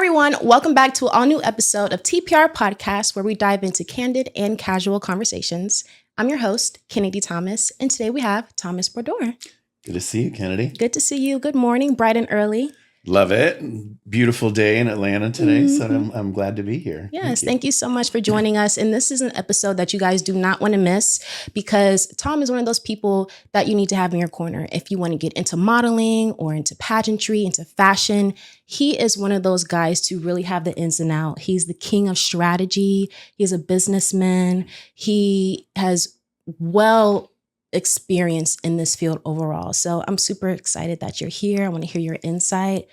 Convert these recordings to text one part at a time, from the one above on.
everyone. Welcome back to an all-new episode of TPR Podcast, where we dive into candid and casual conversations. I'm your host, Kennedy Thomas, and today we have Thomas Brodeur. Good to see you, Kennedy. Good to see you. Good morning, bright and early. Love it. Beautiful day in Atlanta today, so I'm glad to be here. Yes, thank you so much for joining us. And this is an episode that you guys do not want to miss because Tom is one of those people that you need to have in your corner. If you want to get into modeling or into pageantry, into fashion, he is one of those guys to really have the ins and outs. He's the king of strategy. He's a businessman. He has experience in this field overall. So I'm super excited that you're here. I want to hear your insight.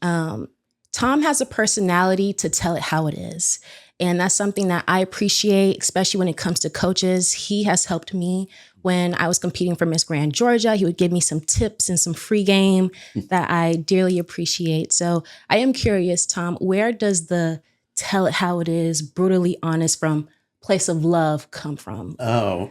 Tom has a personality to tell it how it is. And that's something that I appreciate, especially when it comes to coaches. He has helped me when I was competing for Miss Grand Georgia. He would give me some tips and some free game that I dearly appreciate. So I am curious, Tom, where does the tell it how it is, brutally honest from place of love come from? Oh,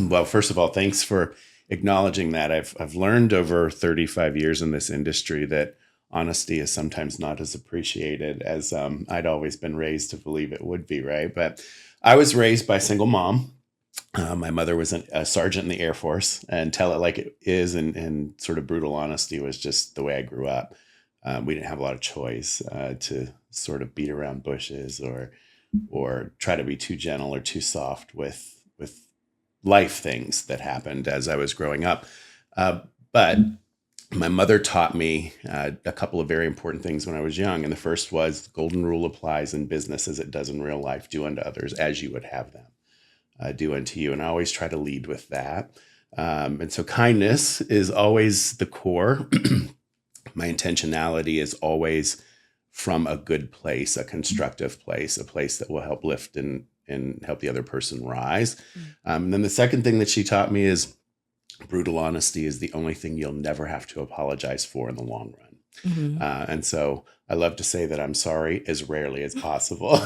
well, first of all, thanks for acknowledging that. I've learned over 35 years in this industry that honesty is sometimes not as appreciated as I'd always been raised to believe it would be, right? But I was raised by a single mom. My mother was a sergeant in the Air Force, and tell it like it is, and sort of brutal honesty was just the way I grew up. We didn't have a lot of choice to sort of beat around bushes or try to be too gentle or too soft with life things that happened as I was growing up. But my mother taught me a couple of very important things when I was young. And the first was the golden rule applies in business as it does in real life. Do unto others as you would have them do unto you. And I always try to lead with that. And so kindness is always the core. My intentionality is always from a good place, a constructive place, a place that will help lift and help the other person rise. And then the second thing that she taught me is brutal honesty is the only thing you'll never have to apologize for in the long run. Mm-hmm. And so I love to say that I'm sorry as rarely as possible.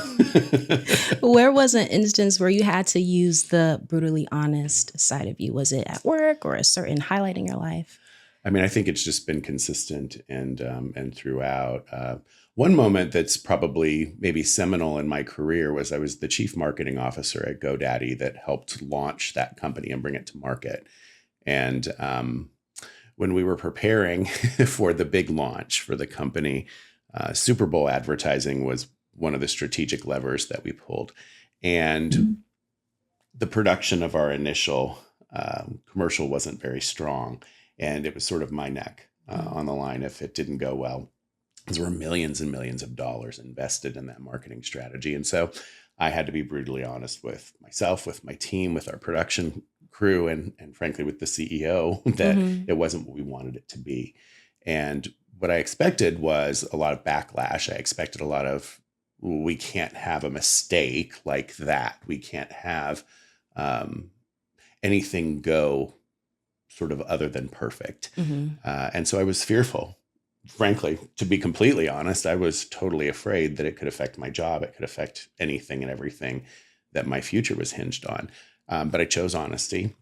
Where was an instance where you had to use the brutally honest side of you? Was it at work or a certain highlight in your life? I mean, I think it's just been consistent and throughout. One moment that's probably maybe seminal in my career was I was the chief marketing officer at GoDaddy that helped launch that company and bring it to market. And when we were preparing for the big launch for the company, Super Bowl advertising was one of the strategic levers that we pulled. And the production of our initial commercial wasn't very strong. And it was sort of my neck on the line if it didn't go well. There were millions and millions of dollars invested in that marketing strategy. And so I had to be brutally honest with myself, with my team, with our production crew, and frankly, with the CEO, that it wasn't what we wanted it to be. And what I expected was a lot of backlash. I expected a lot of, we can't have a mistake like that. We can't have anything go sort of other than perfect. And so I was fearful. Frankly, to be completely honest, I was totally afraid that it could affect my job. It could affect anything and everything that my future was hinged on. But I chose honesty.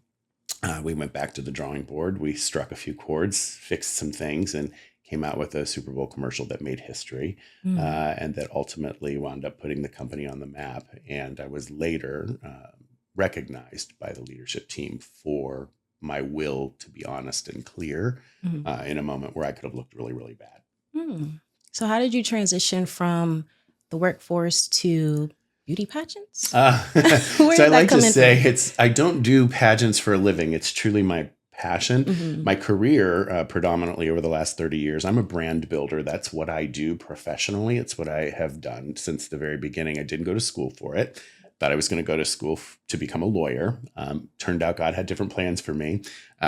We went back to the drawing board. We struck a few chords, fixed some things, and came out with a Super Bowl commercial that made history and that ultimately wound up putting the company on the map. And I was later recognized by the leadership team for my will to be honest and clear in a moment where I could have looked really, really bad. So how did you transition from the workforce to beauty pageants? So I like to say I don't do pageants for a living. It's truly my passion. My career predominantly over the last 30 years, I'm a brand builder. That's what I do professionally. It's what I have done since the very beginning. I didn't go to school for it. Thought I was going to go to school to become a lawyer. Turned out God had different plans for me.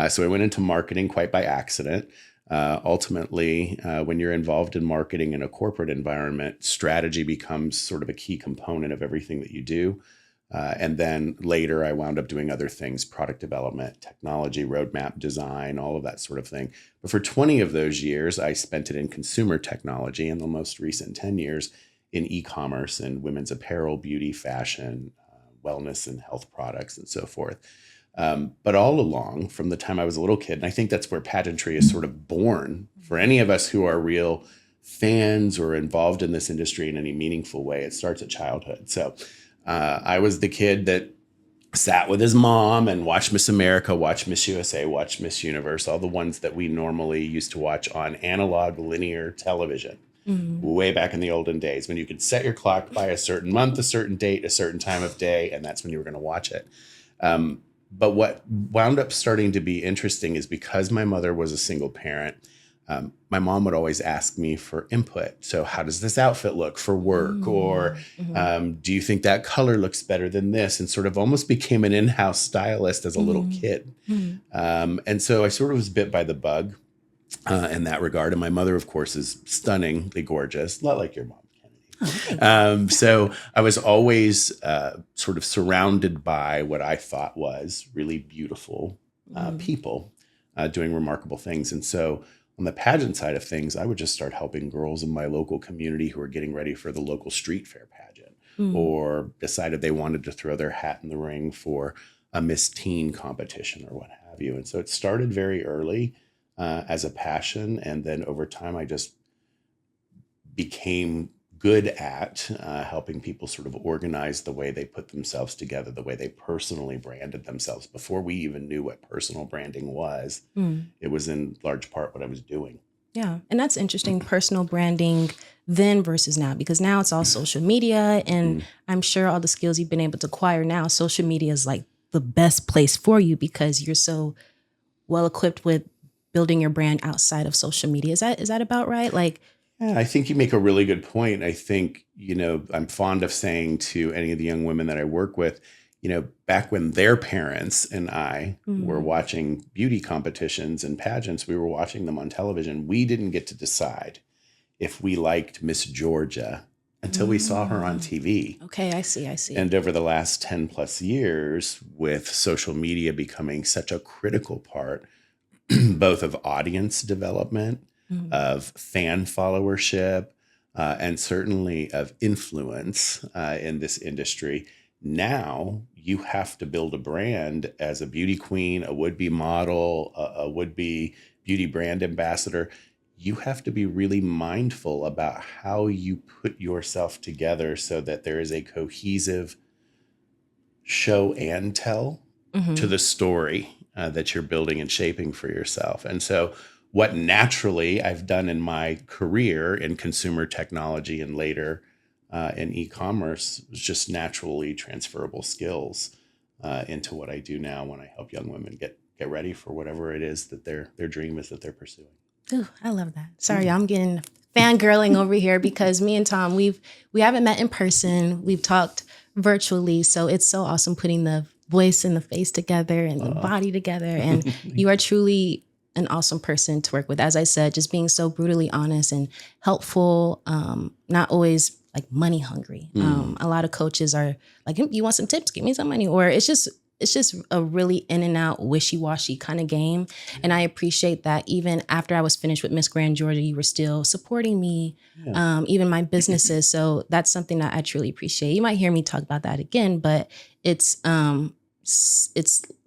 So I went into marketing quite by accident. Ultimately, when you're involved in marketing in a corporate environment, strategy becomes sort of a key component of everything that you do. And then later I wound up doing other things, product development, technology, roadmap design, all of that sort of thing. But for 20 of those years, I spent it in consumer technology, and the most recent 10 years in e-commerce and women's apparel, beauty, fashion, wellness and health products and so forth. But all along, from the time I was a little kid, and I think that's where pageantry is sort of born for any of us who are real fans or involved in this industry in any meaningful way, it starts at childhood. So I was the kid that sat with his mom and watched Miss America, watched Miss USA, watched Miss Universe, all the ones that we normally used to watch on analog linear television. Way back in the olden days when you could set your clock by a certain month, a certain date, a certain time of day, and that's when you were going to watch it. But what wound up starting to be interesting is because my mother was a single parent, my mom would always ask me for input. So how does this outfit look for work? Or do you think that color looks better than this? And sort of almost became an in-house stylist as a little kid. And so I sort of was bit by the bug in that regard. And my mother, of course, is stunningly gorgeous, a lot like your mom. So I was always sort of surrounded by what I thought was really beautiful people doing remarkable things. And so on the pageant side of things, I would just start helping girls in my local community who are getting ready for the local street fair pageant or decided they wanted to throw their hat in the ring for a Miss Teen competition or what have you. And so it started very early as a passion. And then over time, I just became good at helping people sort of organize the way they put themselves together, the way they personally branded themselves. Before we even knew what personal branding was, it was in large part what I was doing. Yeah. And that's interesting, personal branding then versus now, because now it's all social media. And I'm sure all the skills you've been able to acquire now, social media is like the best place for you because you're so well equipped with building your brand outside of social media. Is that about right? Like, yeah, I think you make a really good point. I think, I'm fond of saying to any of the young women that I work with, back when their parents and I were watching beauty competitions and pageants, we were watching them on television. We didn't get to decide if we liked Miss Georgia until we saw her on TV. Okay, I see. And over the last 10 plus years, with social media becoming such a critical part, both of audience development, of fan followership, and certainly of influence in this industry. Now you have to build a brand as a beauty queen, a would-be model, a would-be beauty brand ambassador. You have to be really mindful about how you put yourself together so that there is a cohesive show and tell to the story that you're building and shaping for yourself. And so what naturally I've done in my career in consumer technology and later in e-commerce was just naturally transferable skills into what I do now when I help young women get ready for whatever it is that their dream is that they're pursuing. Ooh, I love that. Sorry, I'm getting fangirling over here because me and Tom, we haven't met in person. We've talked virtually. So it's so awesome putting the voice and the face together and the body together. And you are truly an awesome person to work with. As I said, just being so brutally honest and helpful, not always like money hungry. A lot of coaches are like, you want some tips? Give me some money. Or it's just a really in and out wishy-washy kind of game. And I appreciate that even after I was finished with Miss Grand Georgia, you were still supporting me, even my businesses. So that's something that I truly appreciate. You might hear me talk about that again, but it's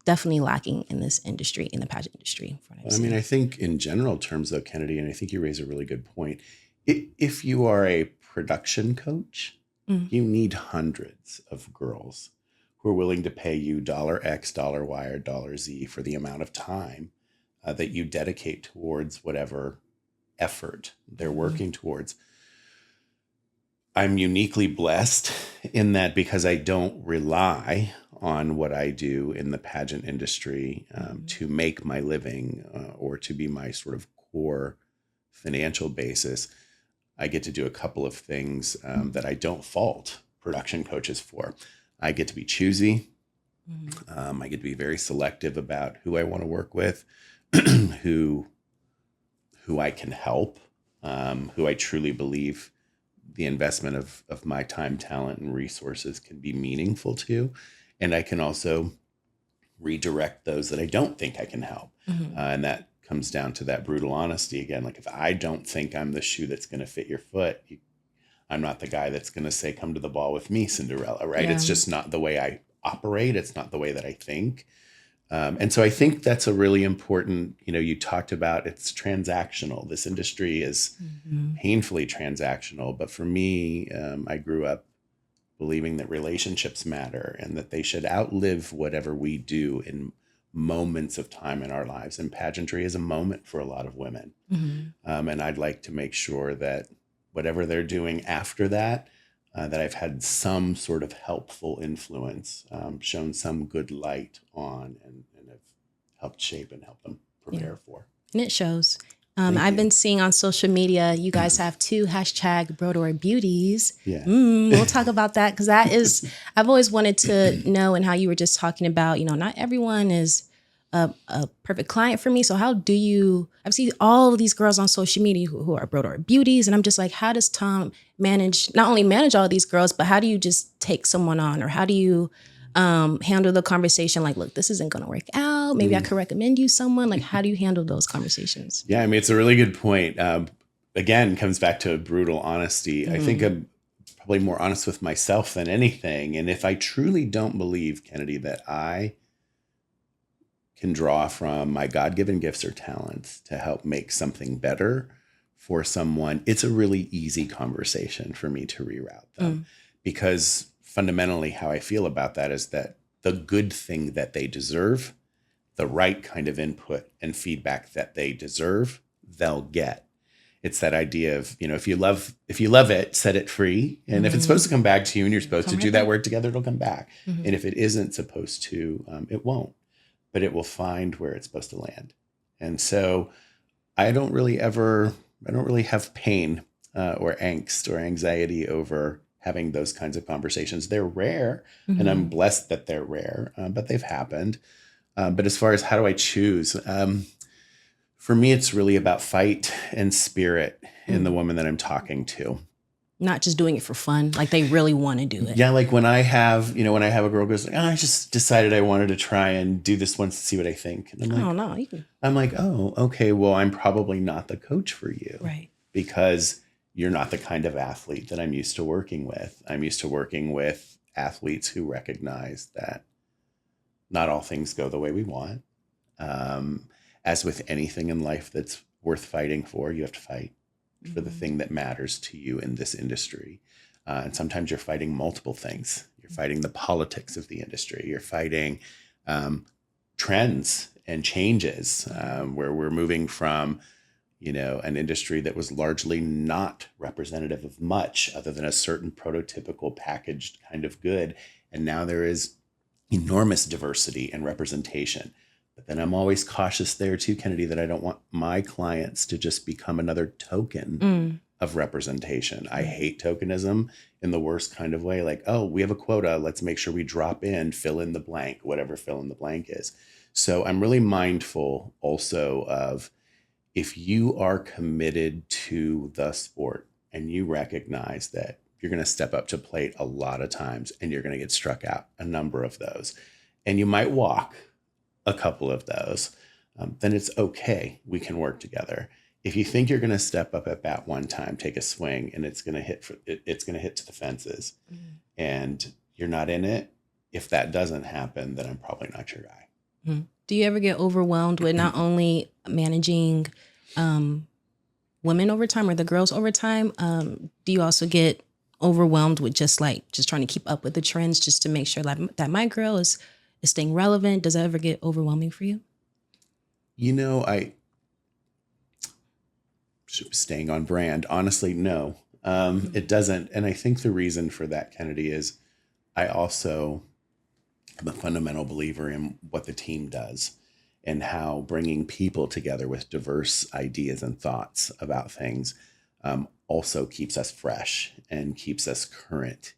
definitely lacking in this industry, in the pageant industry. I mean, I think in general terms though, Kennedy, and I think you raise a really good point. If you are a production coach, you need hundreds of girls who are willing to pay you $X, $Y, or $Z for the amount of time that you dedicate towards whatever effort they're working towards. I'm uniquely blessed in that because I don't rely on what I do in the pageant industry to make my living or to be my sort of core financial basis. I get to do a couple of things that I don't fault production coaches for. I get to be choosy. I get to be very selective about who I want to work with, who I can help, who I truly believe the investment of my time, talent, and resources can be meaningful to. And I can also redirect those that I don't think I can help. And that comes down to that brutal honesty again. Like if I don't think I'm the shoe that's going to fit your foot, I'm not the guy that's going to say, come to the ball with me, Cinderella, right? Yeah. It's just not the way I operate. It's not the way that I think. And so I think that's a really important, you talked about it's transactional. This industry is painfully transactional. But for me, I grew up believing that relationships matter and that they should outlive whatever we do in moments of time in our lives. And pageantry is a moment for a lot of women. And I'd like to make sure that whatever they're doing after that, that I've had some sort of helpful influence, shown some good light on, and have helped shape and help them prepare for. And it shows. Thank I've you. been seeing on social media, you guys have 2 #Broder Beauties. Yeah. We'll talk about that because that is, I've always wanted to know, and how you were just talking about, not everyone is a perfect client for me. So how do you, I've seen all of these girls on social media who are Broder Beauties. And I'm just like, how does Tom not only manage all of these girls, but how do you just take someone on, or how do you handle the conversation? Like, look, this isn't going to work out. Maybe I could recommend you someone. Like, how do you handle those conversations? Yeah, I mean, it's a really good point. Again, comes back to brutal honesty. I think I'm probably more honest with myself than anything. And if I truly don't believe, Kennedy, that I can draw from my God-given gifts or talents to help make something better for someone, it's a really easy conversation for me to reroute them. Because fundamentally how I feel about that is that the good thing that they deserve, the right kind of input and feedback that they deserve, they'll get. It's that idea of, if you love it, set it free. And if it's supposed to come back to you and you're supposed to do that work together, it'll come back. And if it isn't supposed to, it won't. But it will find where it's supposed to land. And so I don't really have pain or angst or anxiety over having those kinds of conversations. They're rare, and I'm blessed that they're rare, but they've happened. But as far as how do I choose, for me, it's really about fight and spirit in the woman that I'm talking to. Not just doing it for fun. Like, they really want to do it. Yeah. Like when I have a girl goes, I just decided I wanted to try and do this once to see what I think. And I'm like, oh, no, you can. I'm like, oh, okay. Well, I'm probably not the coach for you. Right. Because you're not the kind of athlete that I'm used to working with. I'm used to working with athletes who recognize that not all things go the way we want. As with anything in life that's worth fighting for, you have to fight for the thing that matters to you in this industry. And sometimes you're fighting multiple things. You're fighting the politics of the industry. You're fighting trends and changes, where we're moving from, an industry that was largely not representative of much other than a certain prototypical packaged kind of good. And now there is enormous diversity and representation. But then I'm always cautious there too, Kennedy, that I don't want my clients to just become another token of representation. I hate tokenism in the worst kind of way. Like, oh, we have a quota. Let's make sure we drop in, fill in the blank, whatever fill in the blank is. So I'm really mindful also of, if you are committed to the sport and you recognize that you're going to step up to plate a lot of times and you're going to get struck out a number of those, and you might walk a couple of those, then it's okay. We can work together. If you think you're going to step up at bat one time, take a swing, and it's going to hit to the fences, and you're not in it, if that doesn't happen, then I'm probably not your guy. Do you ever get overwhelmed with not only managing women over time or the girls over time? Do you also get overwhelmed with just trying to keep up with the trends, just to make sure that my girl is staying relevant? Does that ever get overwhelming for you? I staying on brand. Honestly, no, it doesn't. And I think the reason for that, Kennedy, is I also am a fundamental believer in what the team does and how bringing people together with diverse ideas and thoughts about things also keeps us fresh and keeps us current.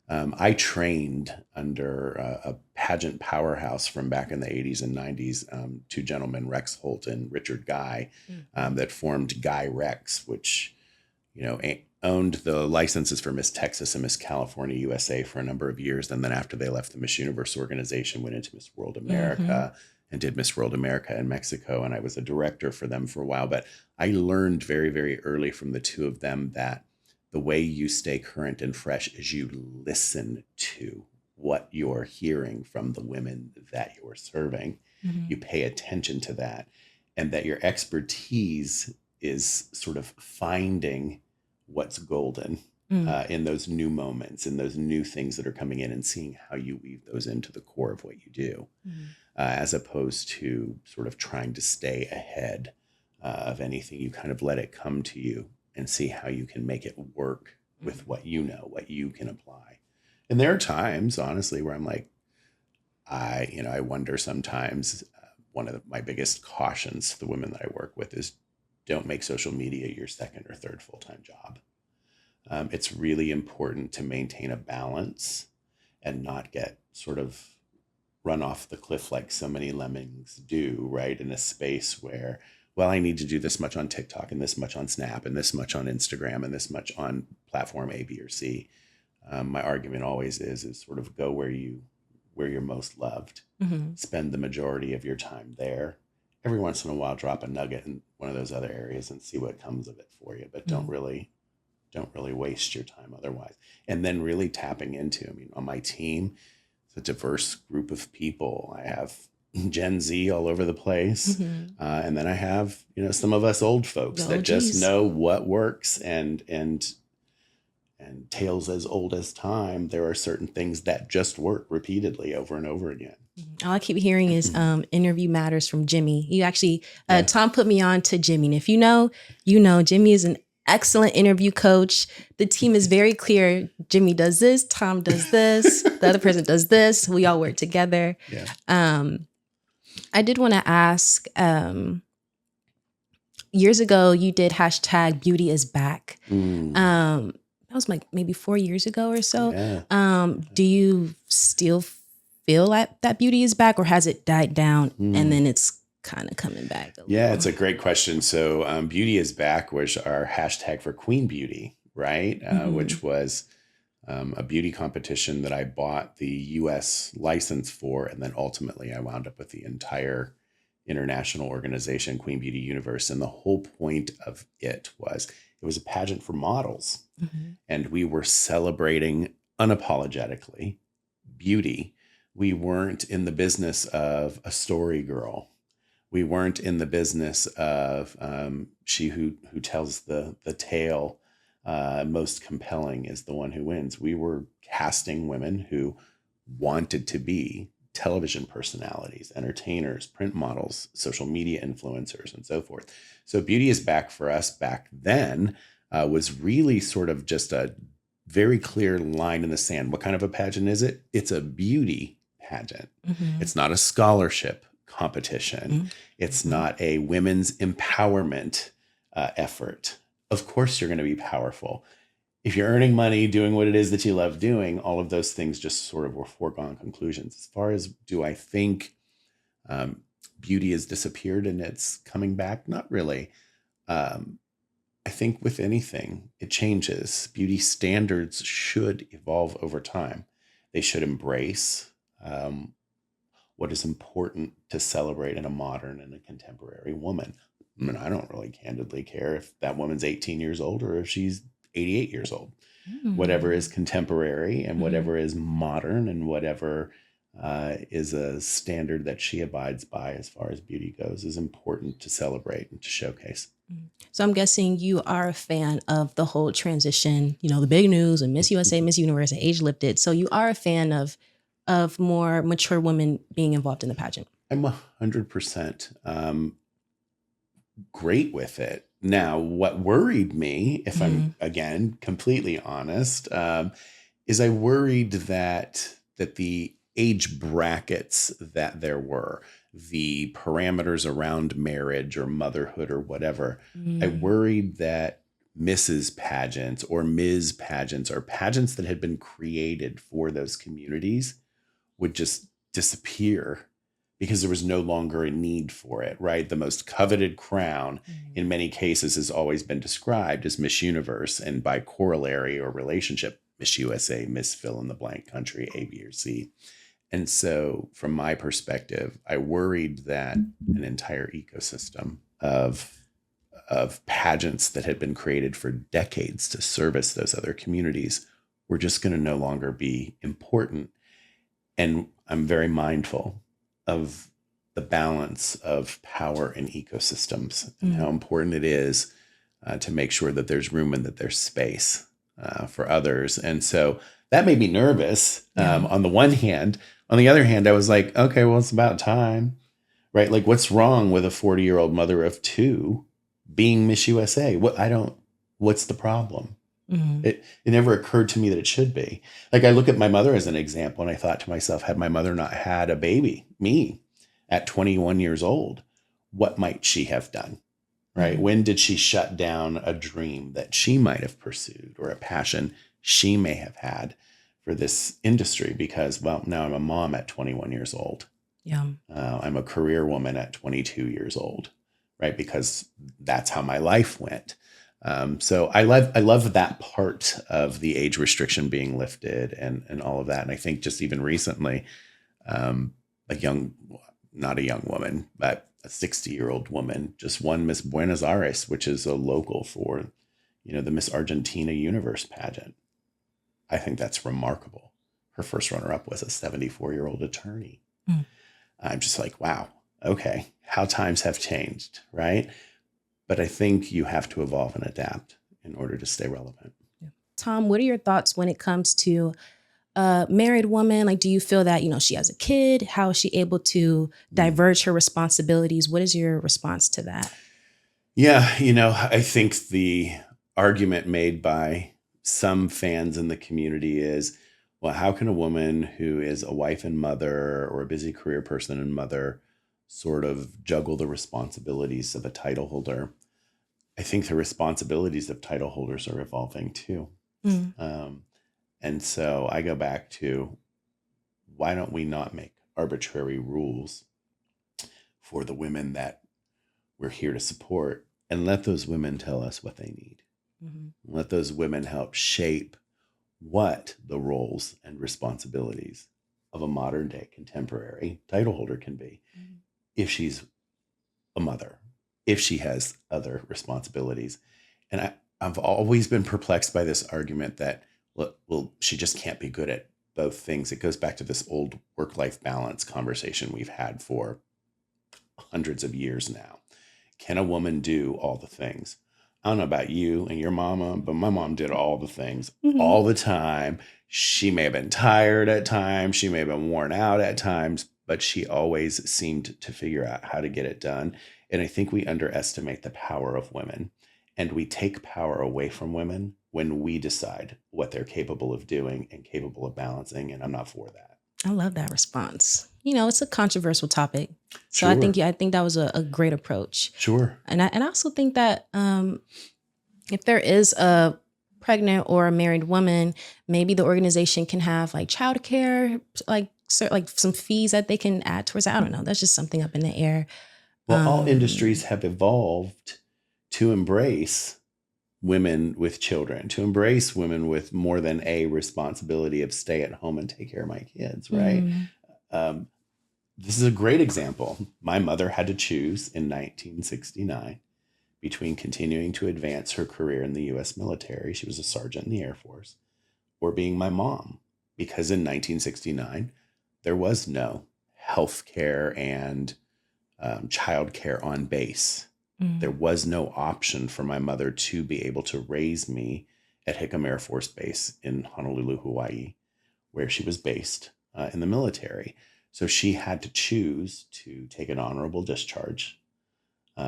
I trained under a pageant powerhouse from back in the 80s and 90s, 2 gentlemen, Rex Holt and Richard Guy, that formed Guy Rex, which, owned the licenses for Miss Texas and Miss California USA for a number of years. And then after they left the Miss Universe organization, went into Miss World America and did Miss World America in Mexico. And I was a director for them for a while. But I learned very, very early from the 2 of them that the way you stay current and fresh is you listen to what you're hearing from the women that you're serving. You pay attention to that, and that your expertise is sort of finding what's golden in those new moments, in those new things that are coming in, and seeing how you weave those into the core of what you do, as opposed to sort of trying to stay ahead of anything. You kind of let it come to you and see how you can make it work with what you know, what you can apply. And there are times, honestly, where I'm like, I wonder sometimes. One of my biggest cautions to the women that I work with is don't make social media your second or third full-time job. It's really important to maintain a balance and not get sort of run off the cliff like so many lemmings do, right? In a space where, well, I need to do this much on TikTok and this much on Snap and this much on Instagram and this much on platform A, B, or C. My argument always is sort of go where you're most loved. Spend the majority of your time there. Every once in a while, drop a nugget in one of those other areas and see what comes of it for you. But don't really waste your time otherwise. And then really tapping into, on my team, it's a diverse group of people. I have Gen Z all over the place. And then I have, some of us old folks that just know what works, and tales as old as time. There are certain things that just work repeatedly over and over again. All I keep hearing is interview matters from Jimmy. You actually, Tom put me on to Jimmy. And if you know, Jimmy is an excellent interview coach. The team is very clear. Jimmy does this, Tom does this, the other person does this. We all work together. I did want to ask, years ago, you did hashtag beauty is back. That was like maybe 4 years ago or so. Do you still feel like that beauty is back, or has it died down and then it's kind of coming back? It's a great question. So beauty is back was our hashtag for Queen Beauty, right? Which was a beauty competition that I bought the US license for. And then ultimately I wound up with the entire international organization, Queen Beauty Universe. And the whole point of it was a pageant for models. And we were celebrating unapologetically beauty. We weren't in the business of a story girl. We weren't in the business of she who tells the tale most compelling is the one who wins. We were casting women who wanted to be television personalities, entertainers, print models, social media influencers, and so forth. So beauty is back for us back then was really sort of just a very clear line in the sand. What kind of a pageant is it? It's a beauty pageant. It's not a scholarship competition. It's not a women's empowerment effort. Of course, you're going to be powerful. If you're earning money, doing what it is that you love doing, all of those things just sort of were foregone conclusions. As far as do I think beauty has disappeared and it's coming back? Not really. I think with anything, it changes. Beauty standards should evolve over time. They should embrace what is important to celebrate in a modern and a contemporary woman. I don't really candidly care if that woman's 18 years old or if she's 88 years old. Whatever is contemporary and whatever is modern and whatever is a standard that she abides by as far as beauty goes is important to celebrate and to showcase. So I'm guessing you are a fan of the whole transition, the big news and Miss USA, Miss Universe, and Age Lifted. So you are a fan of more mature women being involved in the pageant. I'm 100% great with it. Now, what worried me, if I'm, again, completely honest, is I worried that the age brackets that there were, the parameters around marriage or motherhood or whatever, I worried that Mrs. pageants or Ms. pageants or pageants that had been created for those communities would just disappear because there was no longer a need for it, right? The most coveted crown in many cases has always been described as Miss Universe, and by corollary or relationship, Miss USA, Miss fill in the blank country, A, B, or C. And so from my perspective, I worried that an entire ecosystem of pageants that had been created for decades to service those other communities were just going to no longer be important. And I'm very mindful of the balance of power in ecosystems and how important it is to make sure that there's room and that there's space for others. And so that made me nervous on the one hand. On the other hand, I was like, okay, well, it's about time, right? Like, what's wrong with a 40-year-old mother of two being Miss USA? What's the problem? It never occurred to me that it should be. Like, I look at my mother as an example, and I thought to myself, had my mother not had a baby, me, at 21 years old, what might she have done? Right? When did she shut down a dream that she might have pursued or a passion she may have had for this industry? Because, well, now I'm a mom at 21 years old. Yeah. I'm a career woman at 22 years old, right? Because that's how my life went. So I love that part of the age restriction being lifted and all of that. And I think just even recently, not a young woman, but a 60-year-old woman just won Miss Buenos Aires, which is a local for, the Miss Argentina Universe pageant. I think that's remarkable. Her first runner-up was a 74-year-old attorney. I'm just like, wow, okay, how times have changed, right? But I think you have to evolve and adapt in order to stay relevant. Tom, what are your thoughts when it comes to a married woman? Like, do you feel that, she has a kid? How is she able to diverge her responsibilities? What is your response to that? Yeah, I think the argument made by some fans in the community is, well, how can a woman who is a wife and mother or a busy career person and mother sort of juggle the responsibilities of a title holder? I think the responsibilities of title holders are evolving too. And so I go back to, why don't we not make arbitrary rules for the women that we're here to support and let those women tell us what they need? Let those women help shape what the roles and responsibilities of a modern day contemporary title holder can be. If she's a mother, if she has other responsibilities. And I've always been perplexed by this argument that, well, she just can't be good at both things. It goes back to this old work-life balance conversation we've had for hundreds of years now. Can a woman do all the things? I don't know about you and your mama, but my mom did all the things all the time. She may have been tired at times. She may have been worn out at times, but she always seemed to figure out how to get it done. And I think we underestimate the power of women, and we take power away from women when we decide what they're capable of doing and capable of balancing. And I'm not for that. I love that response. It's a controversial topic. So Sure. I think that was a great approach. Sure. And I also think that if there is a pregnant or a married woman, maybe the organization can have like childcare, like some fees that they can add towards it. I don't know. That's just something up in the air. Well, all industries have evolved to embrace women with children, to embrace women with more than a responsibility of stay at home and take care of my kids, right? This is a great example. My mother had to choose in 1969 between continuing to advance her career in the U.S. military. She was a sergeant in the Air Force, or being my mom, because in 1969, there was no health care and child care on base. There was no option for my mother to be able to raise me at Hickam Air Force Base in Honolulu, Hawaii, where she was based in the military. So she had to choose to take an honorable discharge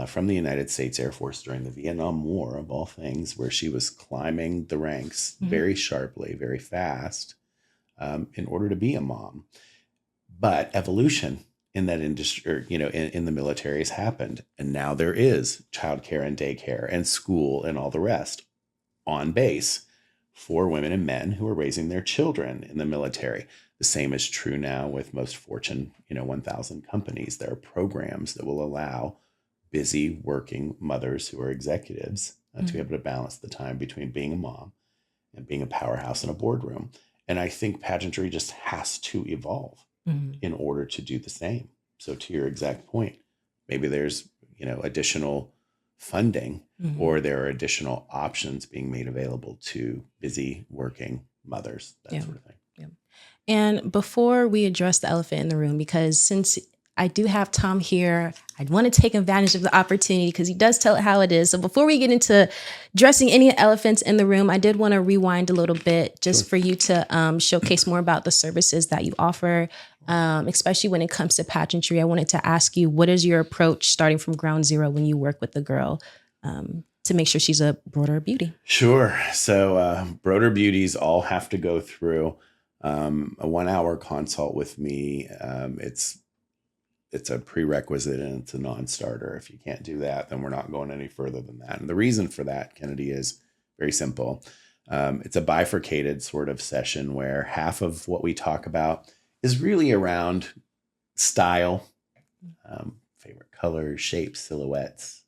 from the United States Air Force during the Vietnam War, of all things, where she was climbing the ranks very sharply, very fast, in order to be a mom. But evolution in that industry, in the military has happened. And now there is childcare and daycare and school and all the rest on base for women and men who are raising their children in the military. The same is true now with most Fortune, 1000 companies. There are programs that will allow busy working mothers who are executives to be able to balance the time between being a mom and being a powerhouse in a boardroom. And I think pageantry just has to evolve in order to do the same. So to your exact point, maybe there's, additional funding or there are additional options being made available to busy working mothers, that sort of thing. And before we address the elephant in the room, because since I do have Tom here. I want to take advantage of the opportunity because he does tell it how it is. So before we get into dressing any elephants in the room, I did want to rewind a little bit just for you to showcase more about the services that you offer, especially when it comes to pageantry. I wanted to ask you, what is your approach starting from ground zero when you work with the girl to make sure she's a Broder Beauty? Sure. So Broder Beauties all have to go through a 1 hour consult with me. It's a prerequisite and it's a non-starter. If you can't do that, then we're not going any further than that. And the reason for that, Kennedy, is very simple. It's a bifurcated sort of session where half of what we talk about is really around style, favorite colors, shapes, silhouettes,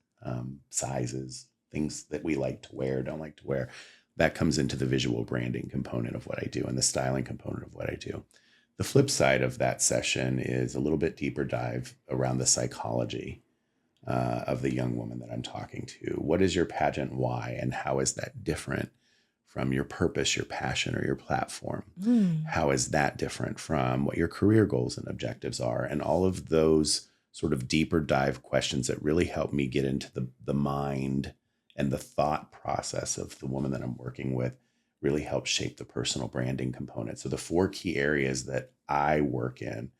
sizes, things that we like to wear, don't like to wear. That comes into the visual branding component of what I do and the styling component of what I do. The flip side of that session is a little bit deeper dive around the psychology of the young woman that I'm talking to. What is your pageant why, and how is that different from your purpose, your passion, or your platform? How is that different from what your career goals and objectives are? And all of those sort of deeper dive questions that really help me get into the mind and the thought process of the woman that I'm working with really helps shape the personal branding component. So the 4 key areas that I work in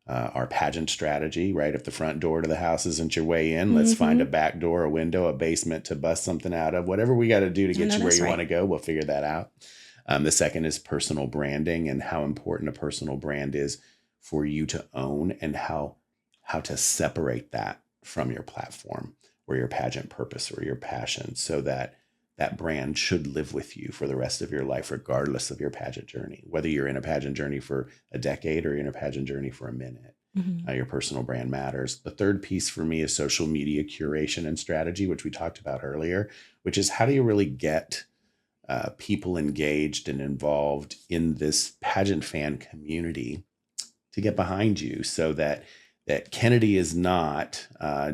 are pageant strategy, right? If the front door to the house isn't your way in, let's find a back door, a window, a basement to bust something out of. Whatever we got to do to get you where you want to go, we'll figure that out. The second is personal branding and how important a personal brand is for you to own, and how to separate that from your platform or your pageant purpose or your passion, so that that brand should live with you for the rest of your life, regardless of your pageant journey. Whether you're in a pageant journey for a decade or you're in a pageant journey for a minute, your personal brand matters. The third piece for me is social media curation and strategy, which we talked about earlier, which is how do you really get people engaged and involved in this pageant fan community to get behind you, so that Kennedy is not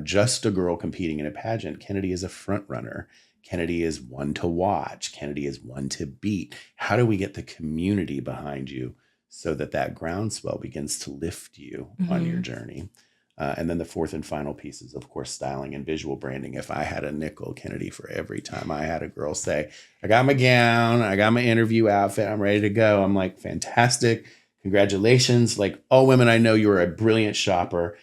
just a girl competing in a pageant. Kennedy is a front runner. Kennedy is one to watch. Kennedy is one to beat. How do we get the community behind you so that that groundswell begins to lift you on your journey? And then the fourth and final piece is, of course, styling and visual branding. If I had a nickel, Kennedy, for every time I had a girl say, I got my gown, I got my interview outfit, I'm ready to go, I'm like, fantastic. Congratulations. Like, all women I know, you're a brilliant shopper,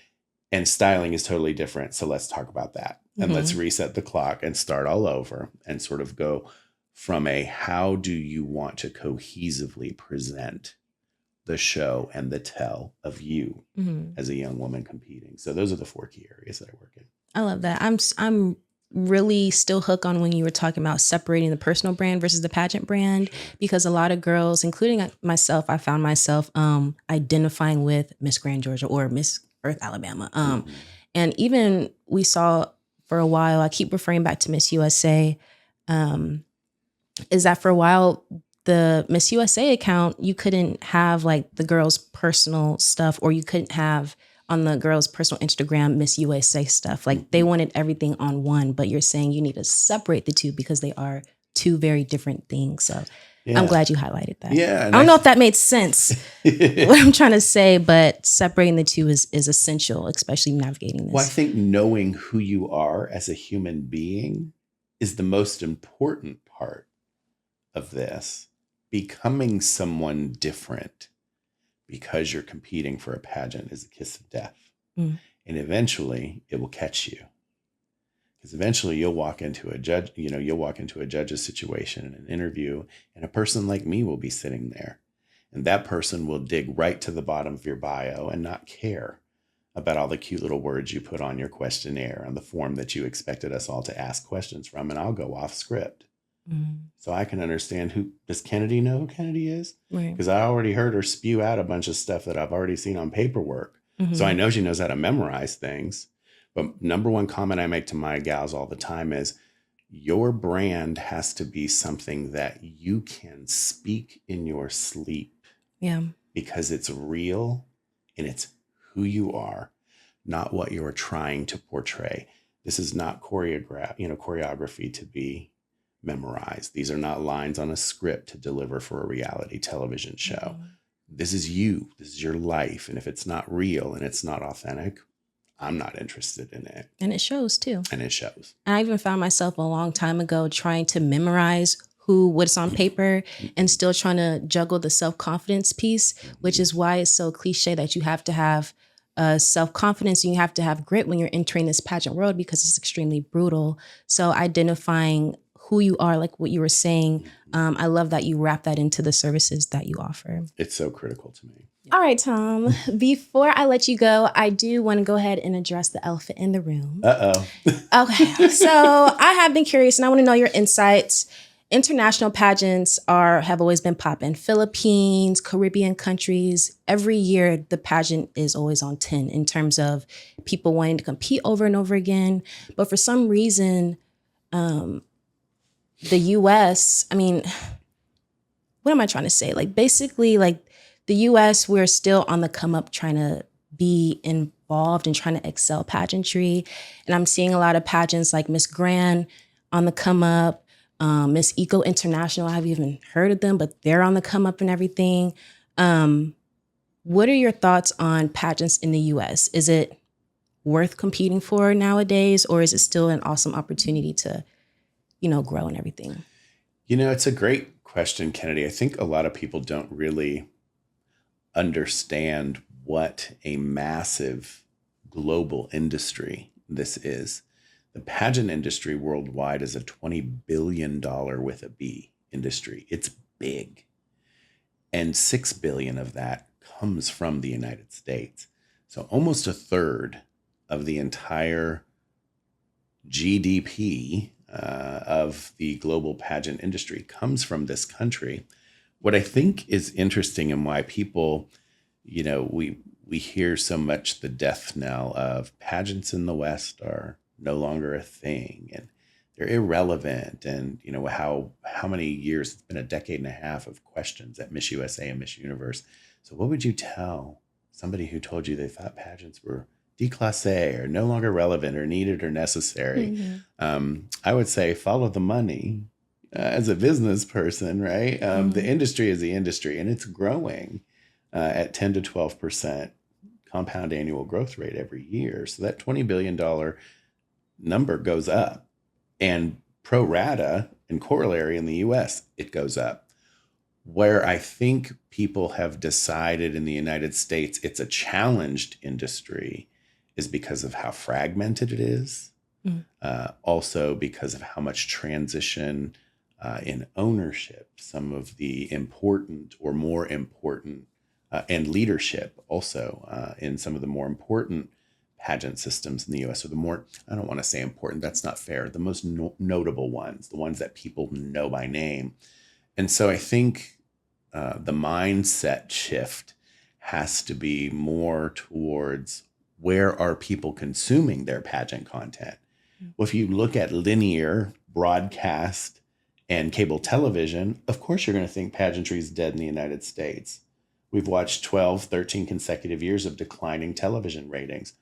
and styling is totally different. So let's talk about that. And let's reset the clock and start all over and sort of go from a how do you want to cohesively present the show and the tell of you as a young woman competing. So those are the 4 key areas that I work in. I love that. I'm really still hooked on when you were talking about separating the personal brand versus the pageant brand, because a lot of girls, including myself, I found myself identifying with Miss Grand Georgia or Miss Earth Alabama. And even we saw for a while, I keep referring back to Miss USA, is that for a while, the Miss USA account, you couldn't have like the girls' personal stuff, or you couldn't have on the girls' personal Instagram Miss USA stuff. Like they wanted everything on one, but you're saying you need to separate the two because they are 2 very different things. So I'm glad you highlighted that. Yeah, I don't know if that made sense, what I'm trying to say, but separating the two is essential, especially navigating this. Well, I think knowing who you are as a human being is the most important part of this. Becoming someone different because you're competing for a pageant is a kiss of death. And eventually it will catch you. Because eventually you'll walk into a judge's situation in an interview, and a person like me will be sitting there. And that person will dig right to the bottom of your bio and not care about all the cute little words you put on your questionnaire, on the form that you expected us all to ask questions from. And I'll go off script. So I can understand does Kennedy know who Kennedy is? Because I already heard her spew out a bunch of stuff that I've already seen on paperwork. So I know she knows how to memorize things. But number one comment I make to my gals all the time is, your brand has to be something that you can speak in your sleep. Yeah. Because it's real and it's who you are, not what you're trying to portray. This is not choreography to be memorized. These are not lines on a script to deliver for a reality television show. this is you, this is your life. And if it's not real and it's not authentic, I'm not interested in it. And it shows too. And it shows. And I even found myself a long time ago trying to memorize what's on paper and still trying to juggle the self-confidence piece, which is why it's so cliche that you have to have self-confidence and you have to have grit when you're entering this pageant world because it's extremely brutal. So identifying who you are, like what you were saying, I love that you wrap that into the services that you offer. It's so critical to me. All right, Tom, before I let you go, I do want to go ahead and address the elephant in the room. Okay, so I have been curious and I want to know your insights. International pageants have always been popping. Philippines, Caribbean countries. Every year, the pageant is always on 10 in terms of people wanting to compete over and over again. But for some reason, the U.S., I mean, what am I trying to say? Like, basically, like, the U.S., we're still on the come up trying to be involved and trying to excel pageantry. And I'm seeing a lot of pageants like Miss Grand on the come up, Miss Eco International. I haven't even heard of them, but they're on the come up and everything. What are your thoughts on pageants in the U.S.? Is it worth competing for nowadays, or is it still an awesome opportunity to, grow and everything? It's a great question, Kennedy. I think a lot of people don't really understand what a massive global industry this is. The pageant industry worldwide is a $20 billion with a B industry. It's big. And $6 billion of that comes from the United States. So almost a third of the entire GDP of the global pageant industry comes from this country. What I think is interesting and why people, we hear so much the death knell of pageants in the West are no longer a thing and they're irrelevant. And, how many years, it's been a decade and a half of questions at Miss USA and Miss Universe. So what would you tell somebody who told you they thought pageants were déclassé or no longer relevant or needed or necessary? Mm-hmm. I would say follow the money. As a business person, right? The industry is the industry and it's growing at 10 to 12% compound annual growth rate every year. So that $20 billion number goes up, and pro rata and corollary in the US, it goes up. Where I think people have decided in the United States it's a challenged industry is because of how fragmented it is. Also because of how much transition in ownership, some of the important or more important, and leadership also in some of the more important pageant systems in the US, or the more, I don't want to say important, that's not fair, the most notable ones, the ones that people know by name. And so I think the mindset shift has to be more towards where are people consuming their pageant content? Well, if you look at linear broadcast and cable television, of course, you're going to think pageantry is dead in the United States. We've watched 12, 13 consecutive years of declining television ratings.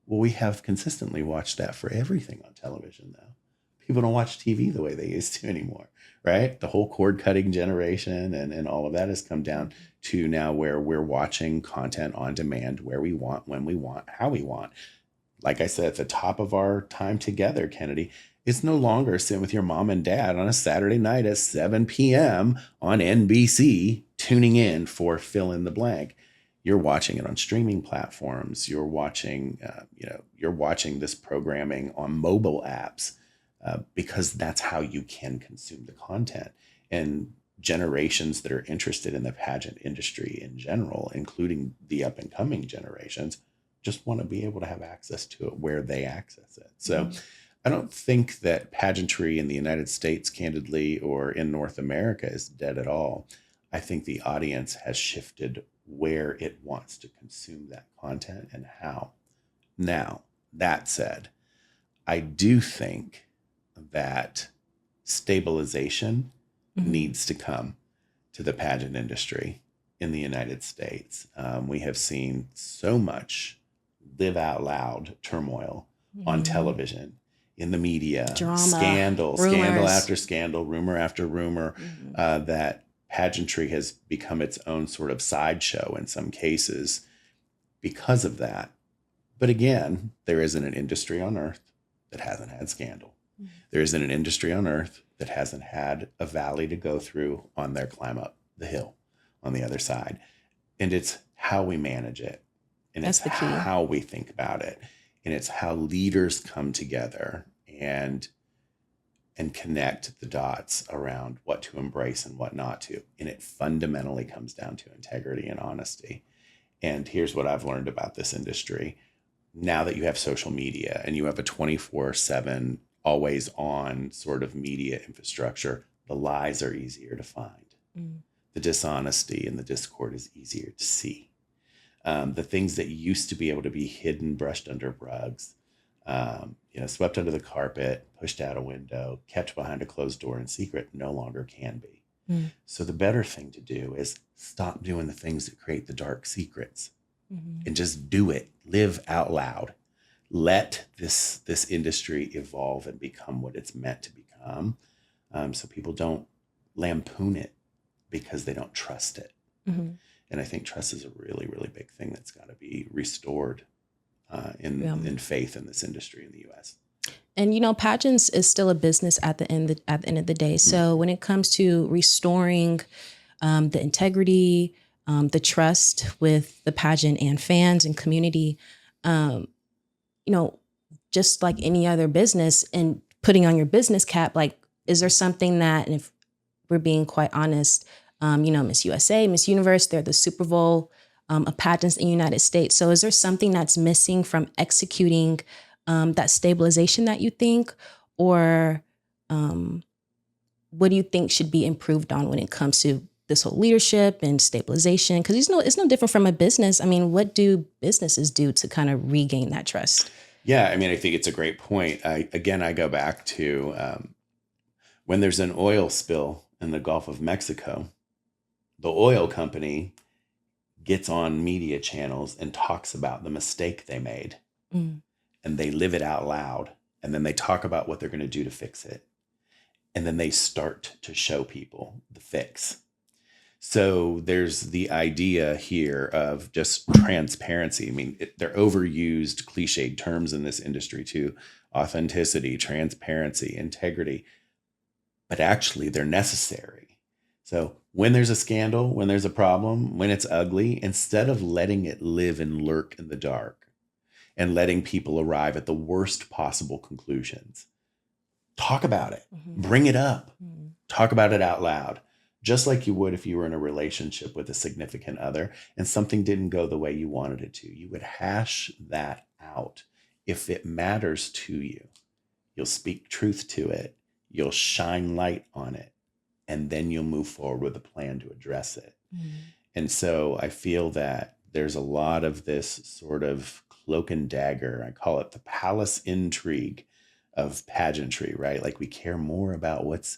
Well, we have consistently watched that for everything on television now. People don't watch TV the way they used to anymore, right? The whole cord cutting generation and all of that has come down to now where we're watching content on demand, where we want, when we want, how we want. Like I said, at the top of our time together, Kennedy, it's no longer sitting with your mom and dad on a Saturday night at 7 p.m. on NBC, tuning in for fill in the blank. You're watching it on streaming platforms. You're watching, you're watching this programming on mobile apps because that's how you can consume the content. And generations that are interested in the pageant industry in general, including the up and coming generations, just want to be able to have access to it where they access it. So I don't think that pageantry in the United States, candidly, or in North America is dead at all. I think the audience has shifted where it wants to consume that content and how. Now, that said, I do think that stabilization needs to come to the pageant industry in the United States. We have seen so much live out loud turmoil on television, in the media, drama, scandal rumors. Scandal after scandal, rumor after rumor, that pageantry has become its own sort of sideshow in some cases because of that. But again, there isn't an industry on earth that hasn't had scandal. Mm-hmm. There isn't an industry on earth that hasn't had a valley to go through on their climb up the hill on the other side. And it's how we manage it. And that's it's the key. How we think about it. And it's how leaders come together and connect the dots around what to embrace and what not to. And it fundamentally comes down to integrity and honesty. And here's what I've learned about this industry. Now that you have social media and you have a 24/7, always on sort of media infrastructure, the lies are easier to find. Mm. The dishonesty and the discord is easier to see. The things that used to be able to be hidden, brushed under rugs, swept under the carpet, pushed out a window, kept behind a closed door in secret, no longer can be. Mm. So the better thing to do is stop doing the things that create the dark secrets, mm-hmm. and just do it. Live out loud. Let this industry evolve and become what it's meant to become, so people don't lampoon it because they don't trust it. Mm-hmm. And I think trust is a really, really big thing that's got to be restored in faith in this industry in the U.S. And, pageants is still a business at the end of the day. So mm-hmm. when it comes to restoring the integrity, the trust with the pageant and fans and community, just like any other business, and putting on your business cap, like, is there something that, and if we're being quite honest, Miss USA, Miss Universe, they're the Super Bowl of pageants in the United States. So is there something that's missing from executing that stabilization that you think, or what do you think should be improved on when it comes to this whole leadership and stabilization? Because it's no different from a business. I mean, what do businesses do to kind of regain that trust? Yeah, I mean, I think it's a great point. I go back to when there's an oil spill in the Gulf of Mexico, the oil company gets on media channels and talks about the mistake they made. Mm. And they live it out loud. And then they talk about what they're going to do to fix it. And then they start to show people the fix. So there's the idea here of just transparency. I mean, they're overused, cliched terms in this industry too. Authenticity, transparency, integrity. But actually, they're necessary. So when there's a scandal, when there's a problem, when it's ugly, instead of letting it live and lurk in the dark and letting people arrive at the worst possible conclusions, talk about it, mm-hmm. bring it up, mm-hmm. talk about it out loud, just like you would if you were in a relationship with a significant other and something didn't go the way you wanted it to. You would hash that out. If it matters to you, you'll speak truth to it, you'll shine light on it, and then you'll move forward with a plan to address it. Mm-hmm. And so I feel that there's a lot of this sort of cloak and dagger. I call it the palace intrigue of pageantry, right? Like, we care more about what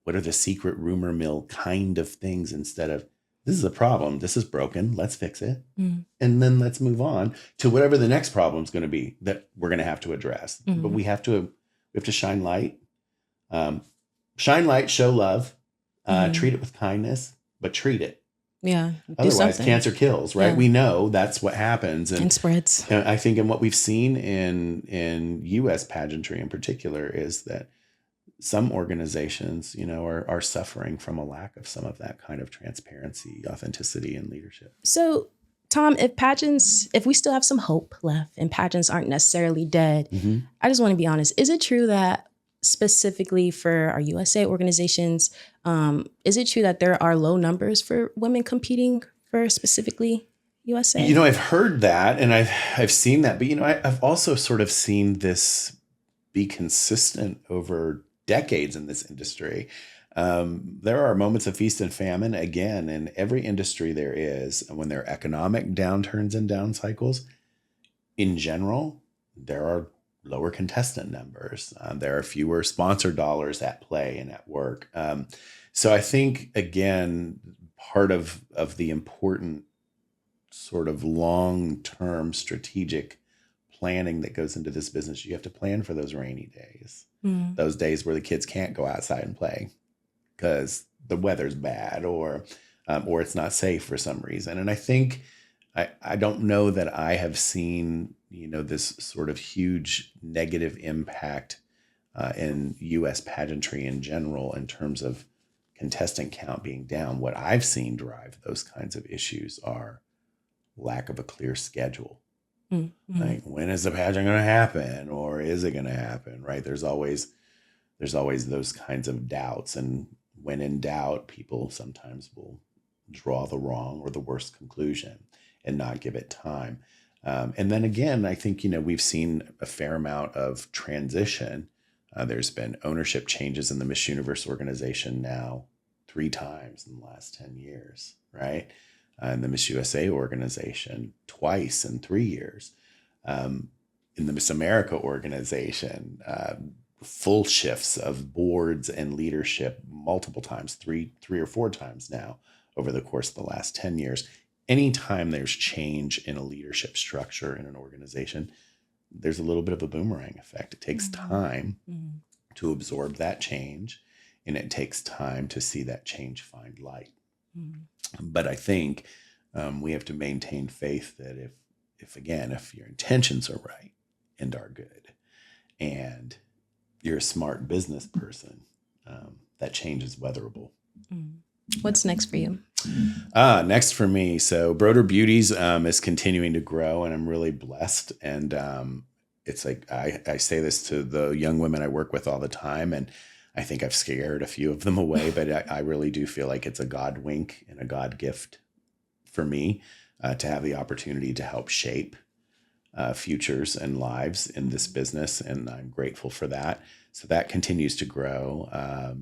are the secret rumor mill kind of things, instead of, this is a problem, this is broken, let's fix it. Mm. And then let's move on to whatever the next problem is going to be that we're going to have to address. Mm-hmm. But we have to shine light. Shine light, show love, mm-hmm. treat it with kindness, but treat it. Yeah. Otherwise, cancer kills, right? Yeah. We know that's what happens. And spreads. And I think, and what we've seen in U.S. pageantry in particular is that some organizations, are suffering from a lack of some of that kind of transparency, authenticity, and leadership. So, Tom, if we still have some hope left and pageants aren't necessarily dead, mm-hmm. I just want to be honest. Is it true that specifically for our USA organizations, is it true that there are low numbers for women competing for specifically USA? I've heard that and I've seen that, but I've also sort of seen this be consistent over decades in this industry. There are moments of feast and famine, again, in every industry there is. And when there are economic downturns and down cycles, in general, there are lower contestant numbers. There are fewer sponsor dollars at play and at work. So I think, again, part of the important sort of long-term strategic planning that goes into this business, you have to plan for those rainy days, those days where the kids can't go outside and play, because the weather's bad or it's not safe for some reason. And I think I don't know that I have seen, this sort of huge negative impact in U.S. pageantry in general in terms of contestant count being down. What I've seen drive those kinds of issues are lack of a clear schedule. Mm-hmm. Like, when is the pageant going to happen, or is it going to happen? Right? There's always those kinds of doubts, and when in doubt, people sometimes will draw the wrong or the worst conclusion and not give it time. And then again, I think, we've seen a fair amount of transition. There's been ownership changes in the Miss Universe organization now 3 times in the last 10 years, right? In the Miss USA organization twice in 3 years. In the Miss America organization, full shifts of boards and leadership multiple times, three or 4 times now over the course of the last 10 years. Anytime there's change in a leadership structure in an organization, there's a little bit of a boomerang effect. It takes time to absorb that change, and it takes time to see that change find light. But I think we have to maintain faith that if your intentions are right and are good, and you're a smart business person, that change is weatherable. What's next for you? Next for me, so Broder Beauties is continuing to grow, and I'm really blessed. And it's like I say this to the young women I work with all the time, and I think I've scared a few of them away, but I really do feel like it's a God wink and a God gift for me to have the opportunity to help shape futures and lives in this business, and I'm grateful for that. So that continues to grow.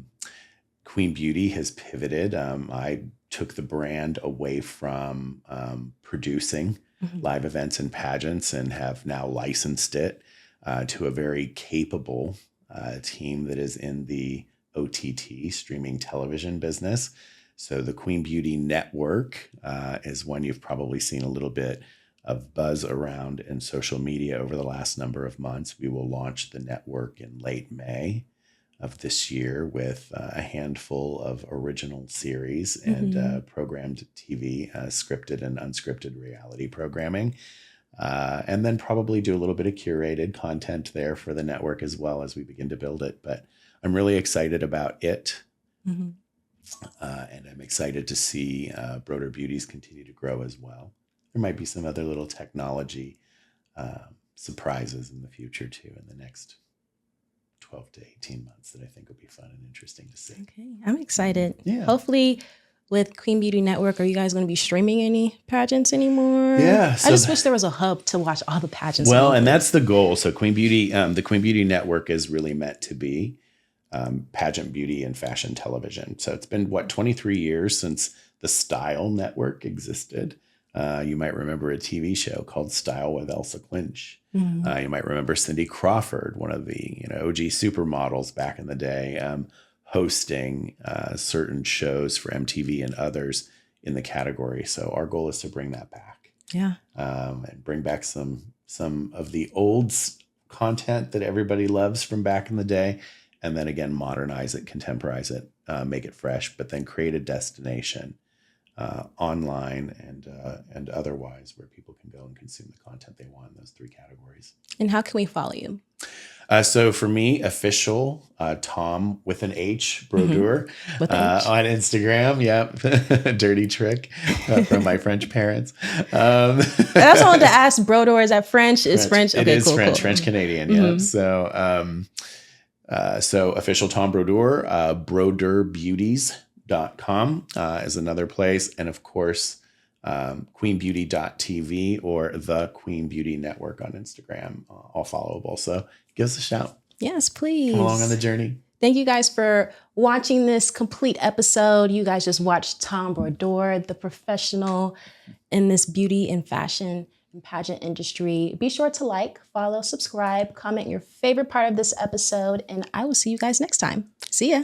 Queen Beauty has pivoted. I took the brand away from producing live events and pageants, and have now licensed it to a very capable team that is in the OTT streaming television business. So the Queen Beauty Network is one you've probably seen a little bit of buzz around in social media over the last number of months. We will launch the network in late May of this year with a handful of original series and programmed TV, scripted and unscripted reality programming. And then probably do a little bit of curated content there for the network as well as we begin to build it. But I'm really excited about it. And I'm excited to see Broder Beauties continue to grow as well. There might be some other little technology surprises in the future too, in the next 12 to 18 months that I think will be fun and interesting to see. Okay, I'm excited. Yeah. Hopefully with Queen Beauty Network, are you guys going to be streaming any pageants anymore? Yeah. I just wish there was a hub to watch all the pageants. Well, and that's the goal. So Queen Beauty, the Queen Beauty Network is really meant to be pageant, beauty, and fashion television. So it's been, 23 years since the Style Network existed. You might remember a TV show called Style with Elsa Clinch. You might remember Cindy Crawford, one of the OG supermodels back in the day, hosting certain shows for MTV and others in the category. So our goal is to bring that back. Yeah. And bring back some of the old content that everybody loves from back in the day. And then again, modernize it, contemporize it, make it fresh, but then create a destination online and otherwise where people can go and consume the content they want in those 3 categories. And how can we follow you? So for me, official Tom with an H, Brodeur, on Instagram. Yep. Dirty trick from my French parents. That's all I wanted to ask. Brodeur, is that French? Is French? Okay, it is cool, French, cool. French Canadian. Yeah. So, so official Tom Broder, broderbeauties.com is another place. And of course, queenbeauty.tv or the Queen Beauty Network on Instagram, all followable. So give us a shout. Yes, please. Come along on the journey. Thank you guys for watching this complete episode. You guys just watched Tom Broder, the professional in this beauty and fashion and pageant industry. Be sure to like, follow, subscribe, comment your favorite part of this episode, and I will see you guys next time. See ya.